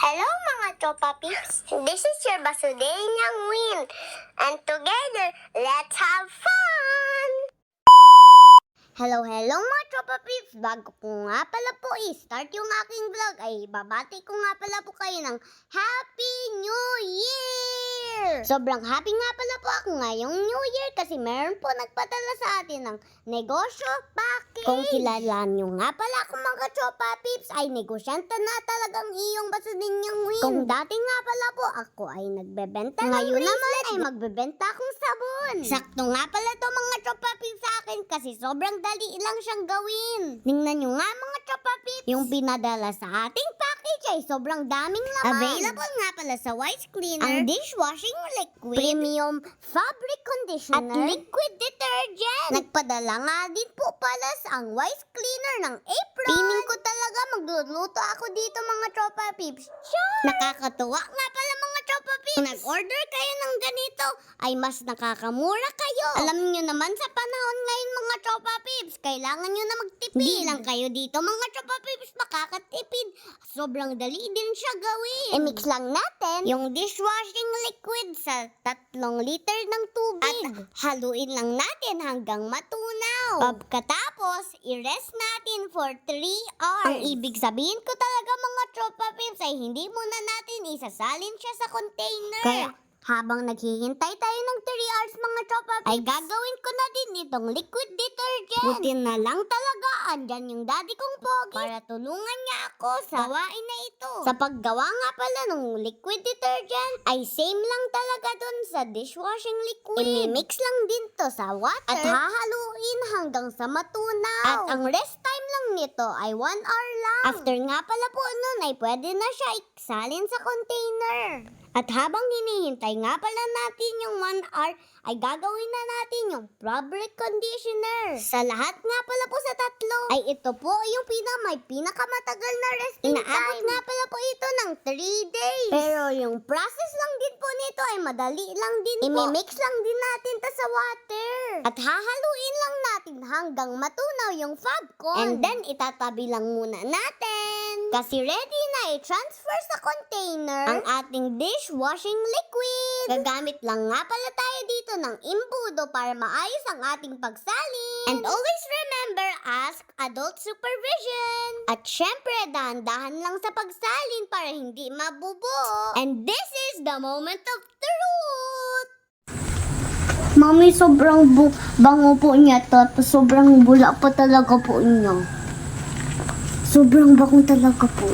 Hello mga Tropa Peeps! This is your Basudenyang Win. And together, let's have fun! Hello mga Tropa Peeps! Bago ko nga pala po i-start yung aking vlog ay babati ko nga pala po kayo ng Happy New Year! Sobrang happy nga pala po ako ngayong New Year kasi meron po nagpadala sa atin ng negosyo package. Kung kilala nyo nga pala ako mga Tropa Peeps ay negosyante na talagang iyong Basudenyang Win. Kung dati nga pala po ako ay nagbebenta ngayon naman ay magbebenta akong sabon. Sakto nga pala to mga Tropa Peeps sa akin kasi sobrang dali lang siyang gawin. Tingnan nyo nga mga Tropa Peeps, yung pinadala sa ating package ay sobrang daming laman. Available nga pala sa Wise Cleaner, ang dishwashing liquid, premium fabric conditioner, at liquid detergent. Nagpadala nga din po pala ang Wise Cleaner ng apron. Piling ko talaga magluluto ako dito mga Tropa Peeps. Sure! Nakakatuwa nga pala mga Tropa Peeps. Kung nag-order kayo ng ganito ay mas nakakamura kayo. Alam niyo naman sa panahon ngayon mga Tropa Peeps, kailangan nyo na magtipid. Hindi lang kayo dito mga Tropa Peeps makakatipid. Sobrang dali din siya gawin. I-mix lang natin yung dishwashing liquid sa 3 liter ng tubig. At haluin lang natin hanggang matunaw. Pagkatapos, i-rest natin for 3 hours. Ang ibig sabihin ko talaga mga Tropa Peeps ay hindi muna natin isasalin siya sa container. Kaya habang naghihintay tayo ng 3 hours mga Tropa Peeps, ay gagawin ko na din itong liquid detergent. Buti na lang talaga andyan yung daddy kong pogi para tulungan niya ako sa gawain na ito. Sa paggawa nga pala ng liquid detergent ay same lang talaga dun sa dishwashing liquid. I-mix lang din to sa water at hahaluin hanggang sa matunaw. At ang rest time lang nito ay 1 hour lang. After nga pala po nun ay pwede na siya iksalin sa container. At habang hinihintay nga pala natin yung 1 hour, ay gagawin na natin yung fabric conditioner. Sa lahat nga pala po sa 3, ay ito po yung may pinakamatagal na resting time. Inaabot nga pala po ito ng 3 days. Pero yung process lang din po nito ay madali lang din po. I-mix lang din natin ta sa water. At hahaluin lang natin hanggang matunaw yung fabcon. And then itatabi lang muna natin. Kasi ready na i-transfer sa container ang ating dishwashing liquid. Gagamit lang nga pala tayo dito ng imbudo para maayos ang ating pagsalin. And always remember, ask adult supervision. At syempre, dahan-dahan lang sa pagsalin para hindi mabubo. And this is the moment of truth. Mami, sobrang bango po niya to. Sobrang bula pa talaga po niya. Sobrang bango talaga po.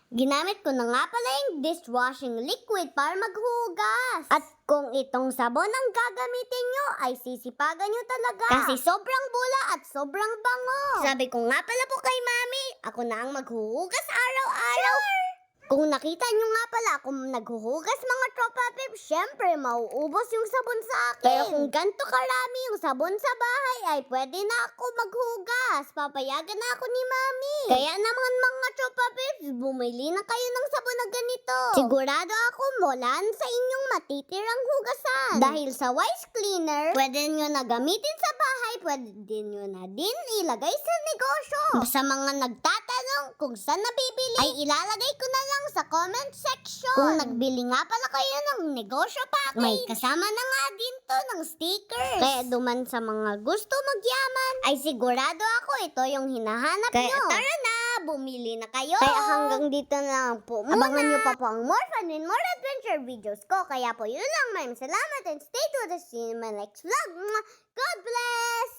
Ginamit ko na nga pala yung dishwashing liquid para maghugas. At kung itong sabon ang gagamitin nyo, ay sisipagan nyo talaga. Kasi sobrang bula at sobrang bango. Sabi ko nga pala po kay Mami, ako na ang maghuhugas araw-araw. Sure! Kung nakita nyo nga pala akong naghuhugas mga Tropa Peeps, syempre mauubos yung sabon sa akin. Pero kung ganito karami yung sabon sa bahay, ay pwede na ako maghugas. Papayagan na ako ni Mami. Kaya naman mga Tropa Peeps, bumili na kayo ng sabon na ganito. Sigurado ako wala sa inyong matitirang hugasan. Dahil sa Wise Cleaner, pwede nyo na gamitin sa bahay, pwede nyo na din ilagay sa negosyo. Sa mga nagtatanong kung saan nabibili, ay ilalagay ko na lang sa comment section. Kung nagbili nga pala kayo ng negosyo package, may kasama na nga din to ng stickers. Kaya duman sa mga gusto magyaman, ay sigurado ako ito yung hinahanap nyo. Kaya tara na, bumili na kayo. Kaya hanggang dito na lang po muna. Abangan nyo pa po ang more fun and more adventure videos ko. Kaya po yun lang, maraming salamat and stay tuned to see you in my next vlog. God bless!